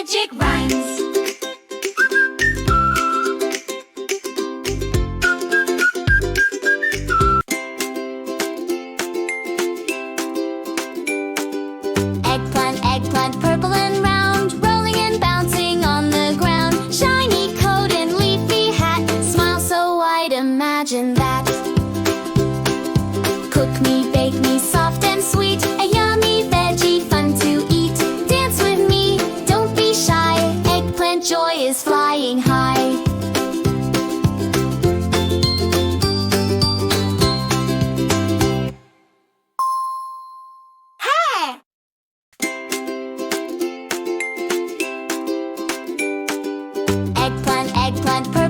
magic rhymes. Eggplant, eggplant, purple and round, rolling and bouncing on the ground. Shiny coat and leafy hat, smile so wide, imagine that. Cook me, bake me, soft and sweet, a yummy veggie, fun to eat. Dance with me, don't be shy, eggplant joy is flying high. Hey! Eggplant, eggplant, purple